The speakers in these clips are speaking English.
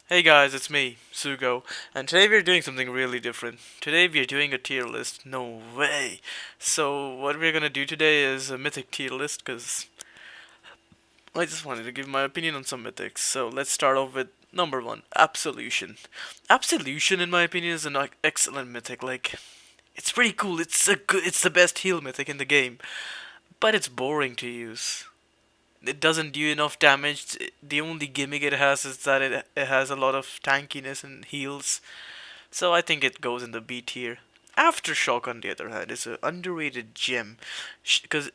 Hey guys, it's me, Sugo, and today we're doing something really different. Today we're doing a tier list. No way! So, what we're gonna do today is a mythic tier list because I just wanted to give my opinion on some mythics. So, let's start off with number one Absolution. Absolution, in my opinion, is an excellent mythic. It's pretty cool. It's the best heal mythic in the game, but it's boring to use. It doesn't do enough damage. The only gimmick it has is that it has a lot of tankiness and heals. So I think it goes in the B tier. Aftershock, on the other hand, is an underrated gem because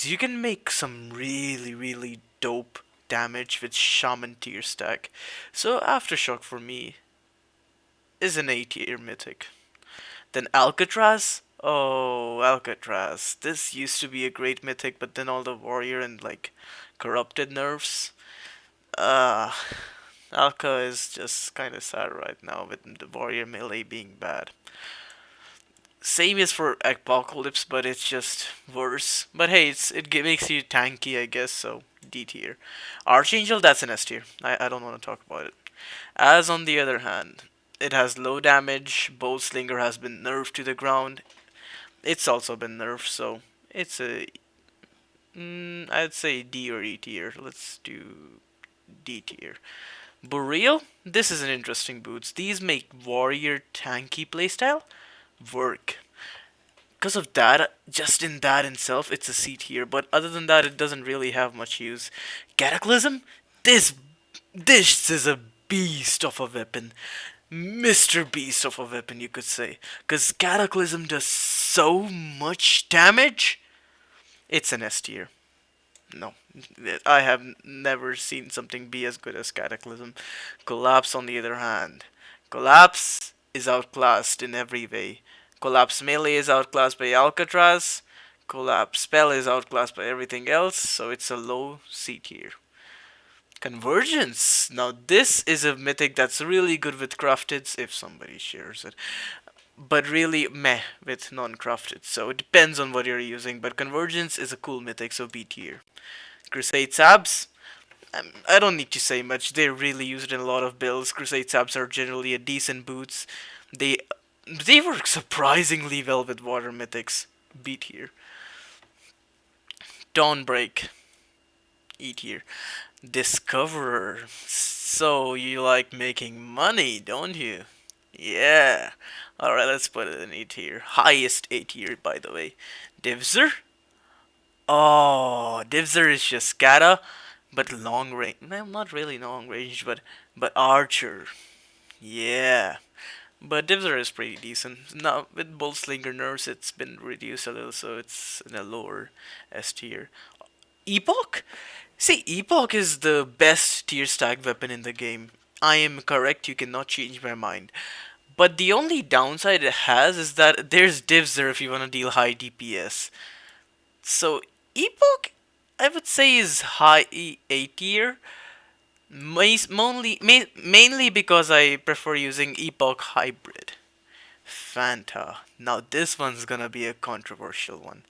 you can make some really dope damage with Shaman tier stack. So Aftershock for me is an A tier mythic. Then Alcatraz. Oh, Alcatraz. This used to be a great mythic, but then all the warrior and corrupted nerfs. Uh, Alka is just kind of sad right now with the warrior melee being bad. Same is for Apocalypse, but it's just worse. But hey, makes you tanky, I guess. So D tier. Archangel, that's an S tier. I don't want to talk about it. As on the other hand, it has low damage. Bowslinger has been nerfed to the ground. It's also been nerfed, so it's a I'd say D or E tier. Let's do D tier. Boreal, this is an interesting boots. These make warrior tanky playstyle work. Because of that, just in that itself, it's a C tier. But other than that, it doesn't really have much use. Cataclysm, this this is a beast of a weapon. Mr. Beast of a weapon, you could say. Because Cataclysm does so much damage. It's an S tier. No, I have never seen something be as good as Cataclysm. Collapse, on the other hand, Collapse is outclassed in every way. Collapse melee is outclassed by Alcatraz. Collapse spell is outclassed by everything else, so it's a low C tier. Convergence. Now this is a mythic that's really good with crafteds if somebody shares it, but really meh with non-crafted. So it depends on what you're using. But Convergence is a cool mythic, so B tier. Crusade Sabs. I don't need to say much. They're really used in a lot of builds. Crusade Sabs are generally a decent boots. They they work surprisingly well with water mythics. B tier. Dawnbreak. E tier. Discoverer. So you like making money, don't you? Yeah. Alright, let's put it in E tier. Highest A tier, by the way. Divzer? Oh, Divzer is just Scata, but long range. No, not really long range, but Archer. Yeah. But Divzer is pretty decent. Now with Bullslinger nerfs, it's been reduced a little, so it's in a lower S tier. Epoch? See, Epoch is the best tier stack weapon in the game. I am correct. You cannot change my mind. But the only downside it has is that there's Divzer if you want to deal high DPS. So Epoch, I would say, is high A tier. Mainly because I prefer using Epoch Hybrid. Fanta. Now this one's gonna be a controversial one.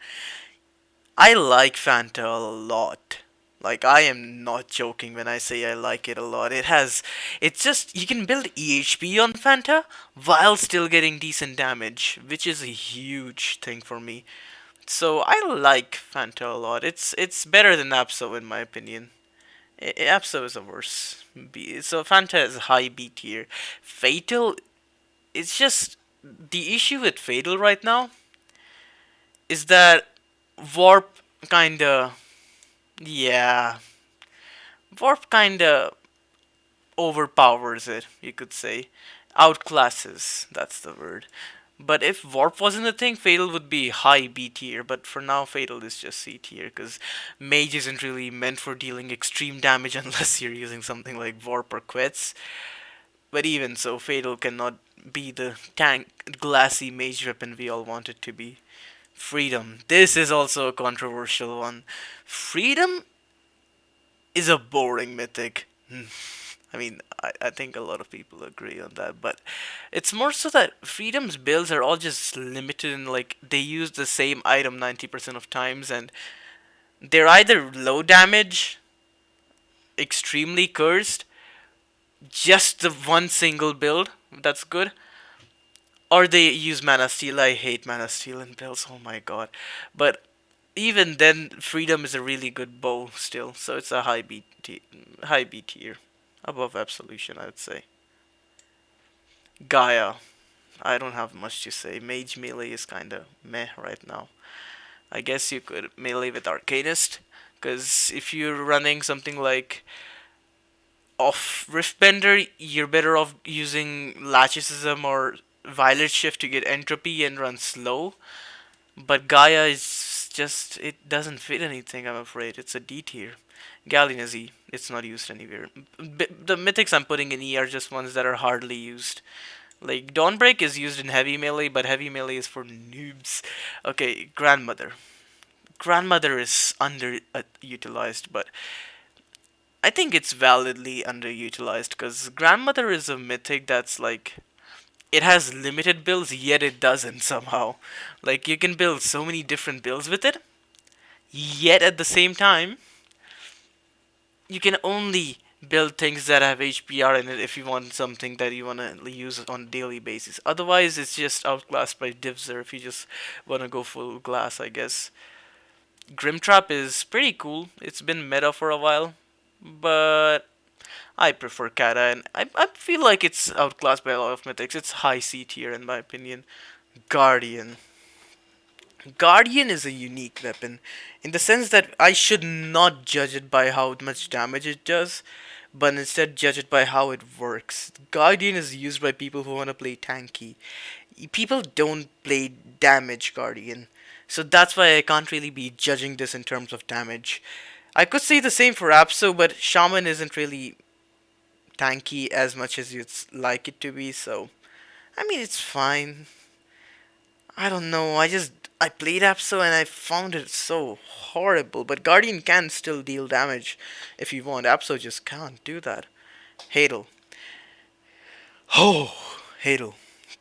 I like Fanta a lot. Like, I am not joking when I say I like it a lot. It's just, you can build EHP on Fanta while still getting decent damage, which is a huge thing for me. So I like Fanta a lot. It's better than Apso in my opinion. Apso is a worse B. So Fanta is high B tier. Fatal, it's just the issue with Fatal right now is that Warp kinda, yeah, Warp kinda overpowers it, you could say. Outclasses, that's the word. But if Warp wasn't a thing, Fatal would be high B tier. But for now, Fatal is just C tier because Mage isn't really meant for dealing extreme damage unless you're using something like Warp or Quets. But even so, Fatal cannot be the tank, glassy mage weapon we all want it to be. Freedom. This is also a controversial one. Freedom is a boring mythic. I mean, I think a lot of people agree on that, but it's more so that Freedom's builds are all just limited in like they use the same item 90% of times, and they're either low damage, extremely cursed, just the one single build that's good, or they use Mana Steel. I hate Mana Steel in builds. Oh my god! But even then, Freedom is a really good bow still. So it's a high B tier, above Absolution, I would say. Gaia. I don't have much to say. Mage melee is kind of meh right now. I guess you could melee with Arcanist, because if you're running something like off Riftbender, you're better off using Lachecism or Violet Shift to get entropy and run slow. But Gaia is just, it doesn't fit anything, I'm afraid. It's a D tier. Galleon is E. It's not used anywhere. The mythics I'm putting in E are just ones that are hardly used. Like Dawnbreak is used in heavy melee, but heavy melee is for noobs. Okay, Grandmother. Grandmother is underutilized, but I think it's validly underutilized because Grandmother is a mythic that's like it has limited builds, yet it doesn't somehow. Like you can build so many different builds with it, yet at the same time you can only build things that have HPR in it if you want something that you want to use on a daily basis. Otherwise, it's just outclassed by Divzer if you just want to go full glass, I guess. Grimtrap is pretty cool. It's been meta for a while, but I prefer Kata, and I feel like it's outclassed by a lot of mythics. It's high C tier in my opinion. Guardian. Guardian is a unique weapon in the sense that I should not judge it by how much damage it does, but instead judge it by how it works. Guardian is used by people who want to play tanky. People don't play damage Guardian, so that's why I can't really be judging this in terms of damage. I could say the same for Apso, but Shaman isn't really tanky as much as you'd like it to be, so I mean it's fine. I don't know. I played Apso and I found it so horrible. But Guardian can still deal damage if you want. Apso just can't do that. Hadel. Oh, Hadel.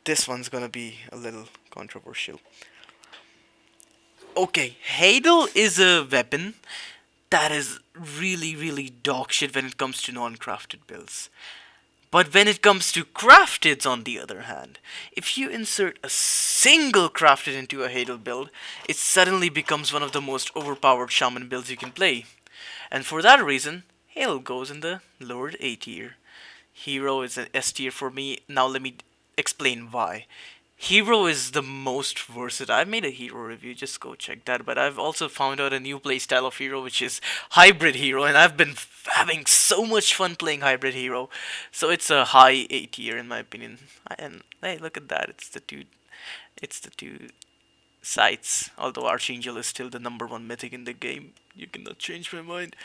This one's gonna be a little controversial. Okay, Hadel is a weapon that is really, really dog shit when it comes to non-crafted builds. But when it comes to crafteds, on the other hand, if you insert a single crafted into a Hadel build, it suddenly becomes one of the most overpowered shaman builds you can play. And for that reason, Hadel goes in the lower A tier. Hero is an S tier for me. Now let me explain why. Hero is the most versatile. I made a hero review, just go check that. But I've also found out a new playstyle of hero, which is hybrid hero, and I've been having so much fun playing hybrid hero. So it's a high A tier in my opinion. And hey, look at that! It's the two sites. Although Archangel is still the number one mythic in the game, you cannot change my mind.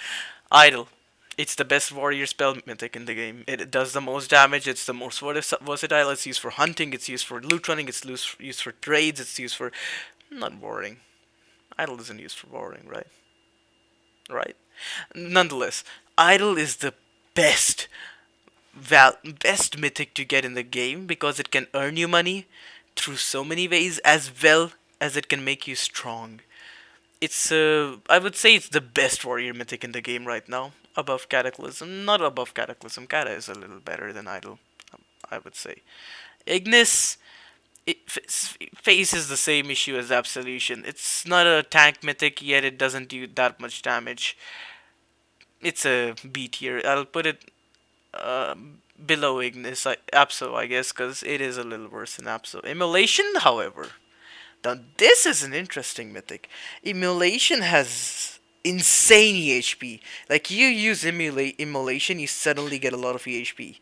Idol. It's the best warrior spell mythic in the game. It does the most damage, it's the most versatile, it's used for hunting, it's used for loot running, it's used for trades, it's used for... not warring. Idol isn't used for warring, right? Right? Nonetheless, Idol is the best best mythic to get in the game because it can earn you money through so many ways as well as it can make you strong. It's I would say it's the best warrior mythic in the game right now. Above Cataclysm, not above Cataclysm. Cata is a little better than Idol, I would say. Ignis it faces the same issue as Absolution. It's not a tank mythic yet. It doesn't do that much damage. It's a B tier. I'll put it uh, below Ignis, Apso, I guess, because it is a little worse than Apso. Immolation, however, now, this is an interesting mythic. Immolation has insane EHP. Like, you use Immolation, you suddenly get a lot of EHP.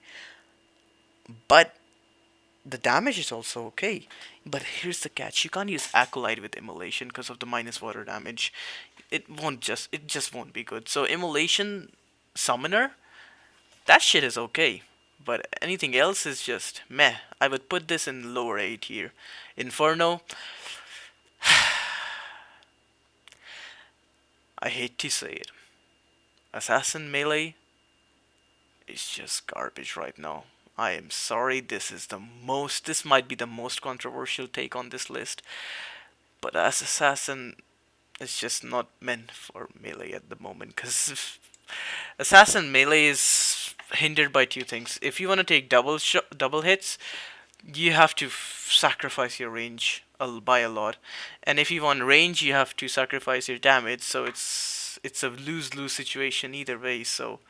But the damage is also okay. But here's the catch. You can't use Acolyte with Immolation because of the minus water damage. It just won't be good. So, Immolation Summoner, that shit is okay. But anything else is just meh. I would put this in lower A tier. Inferno, I hate to say it. Assassin Melee is just garbage right now. I am sorry, this might be the most controversial take on this list, but as Assassin, it's just not meant for Melee at the moment, because Assassin Melee is hindered by two things. If you want to take double hits, you have to sacrifice your range by a lot, and if you want range, you have to sacrifice your damage. So it's a lose lose situation either way. So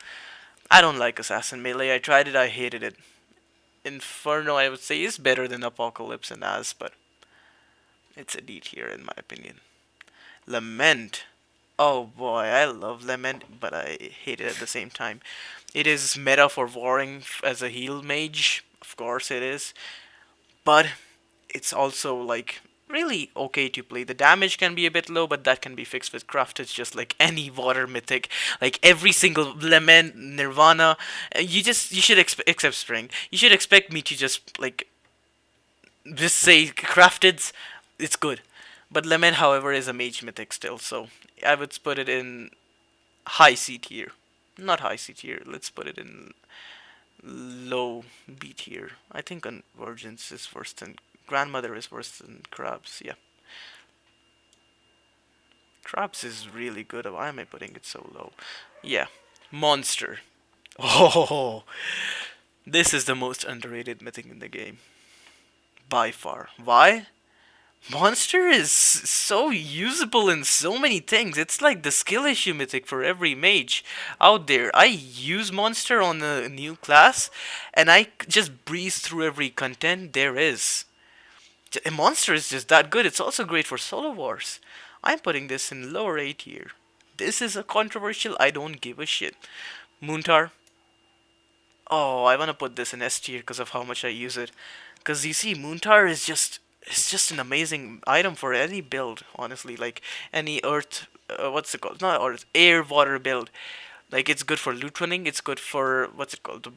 I don't like assassin melee. I tried it. I hated it. Inferno, I would say, is better than Apocalypse and As, but it's a D tier in my opinion. Lament. Oh boy, I love Lament, but I hate it at the same time. It is meta for warring as a heal mage, of course it is, but it's also like really okay to play. The damage can be a bit low, but that can be fixed with craft. It's just like any water mythic, like every single Lament, Nirvana. You should accept Spring. You should expect me to just say crafted. It's good, but Lament, however, is a mage mythic still. So I would put it in high C tier. Not high C tier. Let's put it in low B tier. I think Convergence is worse than Grandmother is worse than Crabs. Yeah, Crabs is really good. Why am I putting it so low? Yeah, Monster. Oh, this is the most underrated mythic in the game by far. Why? Monster is so usable in so many things. It's like the skill issue mythic for every mage out there. I use Monster on a new class and I just breeze through every content there is. A Monster is just that good. It's also great for solo wars. I'm putting this in lower A tier. This is a controversial, I don't give a shit. Moontar. Oh, I want to put this in S tier because of how much I use it. Because you see, Moontar is just it's just an amazing item for any build, honestly. Like any earth, what's it called? Not earth, air, water build. Like it's good for loot running. It's good for what's it called? The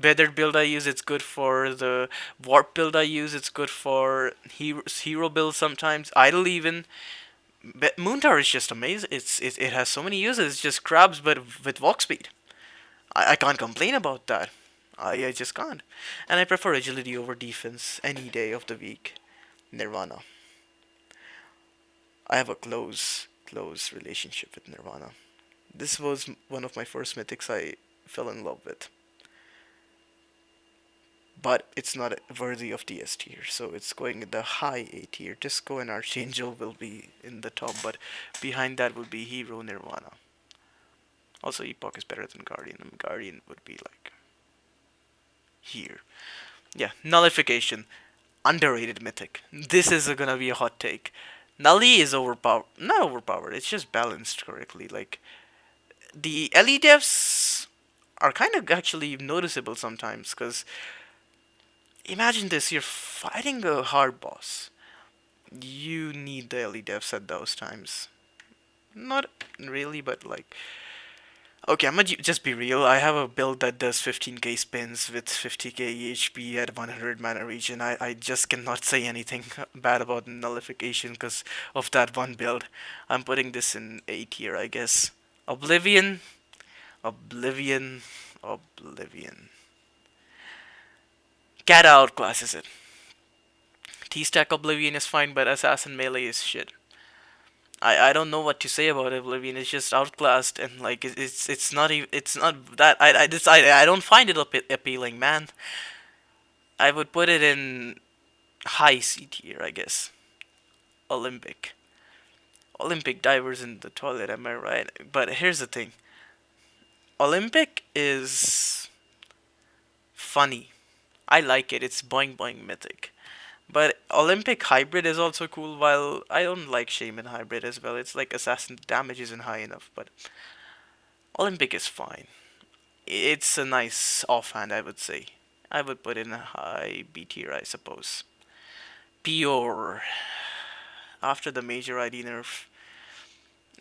weathered build I use. It's good for the warp build I use. It's good for hero build sometimes. Idle even. But Moontar is just amazing. It has so many uses. It's just crabs, but with walk speed. I can't complain about that. I just can't. And I prefer agility over defense any day of the week. Nirvana. I have a close relationship with Nirvana. This was one of my first mythics I fell in love with. But it's not worthy of the S tier, so it's going in the high A tier. Disco and Archangel will be in the top, but behind that would be Hero Nirvana. Also, Epoch is better than Guardian, and Guardian would be like here. Yeah, Nullification. Underrated mythic. This is gonna be a hot take. Nully is overpowered. Not overpowered, it's just balanced correctly. Like, the LE devs are kind of actually noticeable sometimes, because imagine this, you're fighting a hard boss. You need the LE devs at those times. Not really, but like, okay, I'm gonna just be real. I have a build that does 15k spins with 50k HP at 100 mana region. I just cannot say anything bad about Nullification because of that one build. I'm putting this in A tier, I guess. Oblivion, Oblivion, Oblivion. Cat outclasses it. T-Stack Oblivion is fine, but Assassin Melee is shit. I don't know what to say about Oblivion. It's just outclassed and like it's not even it's not that I don't find it appealing, man. I would put it in high C tier, I guess. Olympic. Olympic divers in the toilet, am I right? But here's the thing. Olympic is funny. I like it. It's boing boing mythic. But Olympic hybrid is also cool. While I don't like Shaman hybrid as well. It's like assassin damage isn't high enough, but Olympic is fine. It's a nice offhand, I would say. I would put in a high B tier, I suppose. Pure. After the major ID nerf,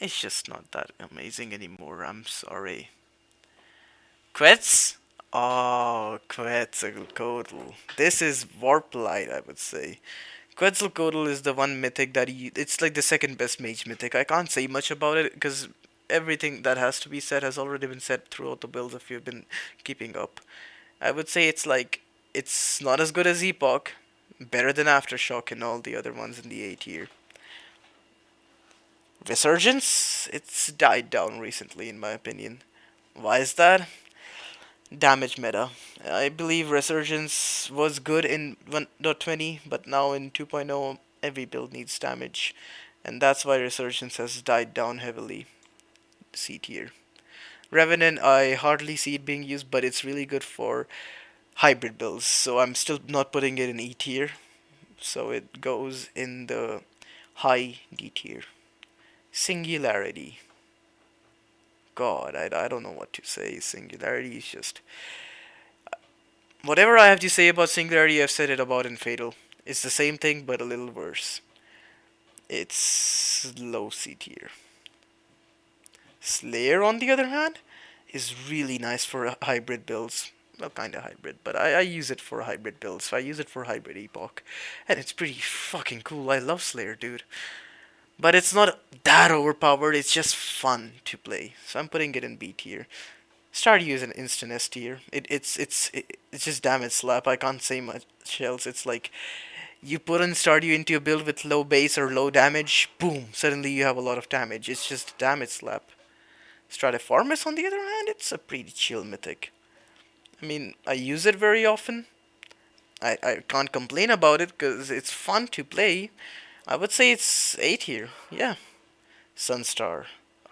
it's just not that amazing anymore. I'm sorry. Quetz? Oh, Quetzalcoatl. This is Warp Light, I would say. Quetzalcoatl is the one mythic that it's like the second best mage mythic. I can't say much about it because everything that has to be said has already been said throughout the builds if you've been keeping up. I would say it's not as good as Epoch, better than Aftershock and all the other ones in the A tier. Resurgence, it's died down recently in my opinion. Why is that? damage meta. I believe Resurgence was good in 1.20, but now in 2.0, every build needs damage, and that's why Resurgence has died down heavily. C tier. Revenant, I hardly see it being used, but it's really good for hybrid builds, so I'm still not putting it in E tier, so it goes in the high D tier. Singularity. God, I don't know what to say. Singularity is just. Whatever I have to say about Singularity, I've said it about in Fatal. It's the same thing, but a little worse. It's low C tier. Slayer, on the other hand, is really nice for hybrid builds. Well, kind of hybrid, but I use it for hybrid builds. So I use it for hybrid epoch, and it's pretty fucking cool. I love Slayer, dude. But it's not that overpowered. It's just fun to play. So I'm putting it in B tier. Stardew is an instant S tier. It's just damage slap. I can't say much else. It's like you put in Stardew into a build with low base or low damage, boom! Suddenly you have a lot of damage. It's just damage slap. Stratiformis, on the other hand, it's a pretty chill mythic. I mean, I use it very often. I can't complain about it because it's fun to play. I would say it's A tier. Yeah. Sunstar.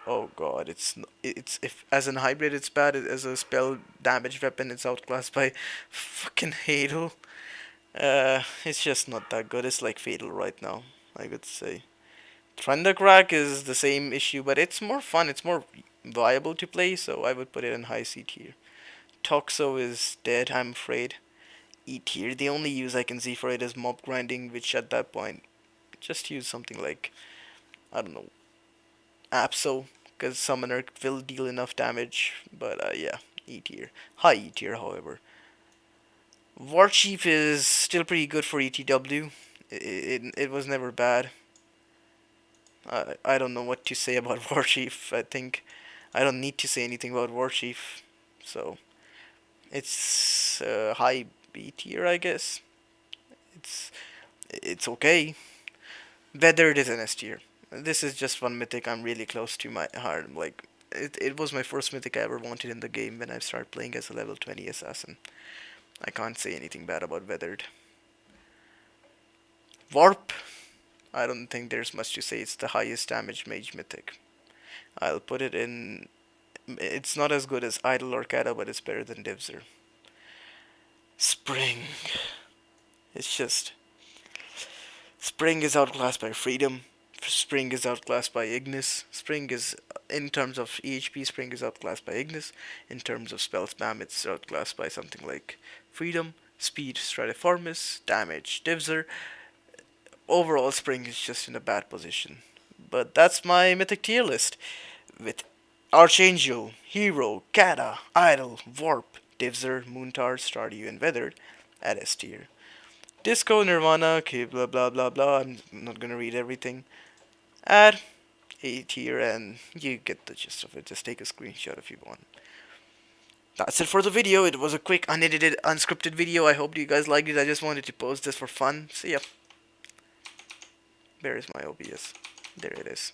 Oh god, it's if as an hybrid it's bad. As a spell damage weapon it's outclassed by fucking Hadal. It's just not that good. It's like Fatal right now, I could say. Thundercrack is the same issue, but it's more fun. It's more viable to play, so I would put it in high C tier. Toxo is dead, I'm afraid. E tier. The only use I can see for it is mob grinding, which at that point, just use something like, I don't know, Apso, because Summoner will deal enough damage. But yeah, E tier. High E tier, however. Warchief is still pretty good for ETW. It was never bad. I don't know what to say about Warchief. I think I don't need to say anything about Warchief. So it's high B tier, I guess. It's it's okay. Weathered is an S tier. This is just one mythic I'm really close to my heart. Like it was my first mythic I ever wanted in the game when I started playing as a level 20 assassin. I can't say anything bad about Weathered. Warp. I don't think there's much to say. It's the highest damage mage mythic. I'll put it in. It's not as good as Idol or Kata, but it's better than Divzer. Spring. It's just. Spring is outclassed by Freedom. Spring is outclassed by Ignis. Spring is, in terms of EHP, Spring is outclassed by Ignis. In terms of spell spam, it's outclassed by something like Freedom, Speed, Stratiformis, Damage, Divzer. Overall, Spring is just in a bad position. But that's my mythic tier list. With Archangel, Hero, Kata, Idol, Warp, Divzer, Moontar, Stardew, and Weathered at S tier. Disco, Nirvana, okay, blah blah blah blah. I'm not gonna read everything. At A tier, and you get the gist of it. Just take a screenshot if you want. That's it for the video. It was a quick, unedited, unscripted video. I hope you guys liked it. I just wanted to post this for fun. So yeah. Where is my OBS? There it is.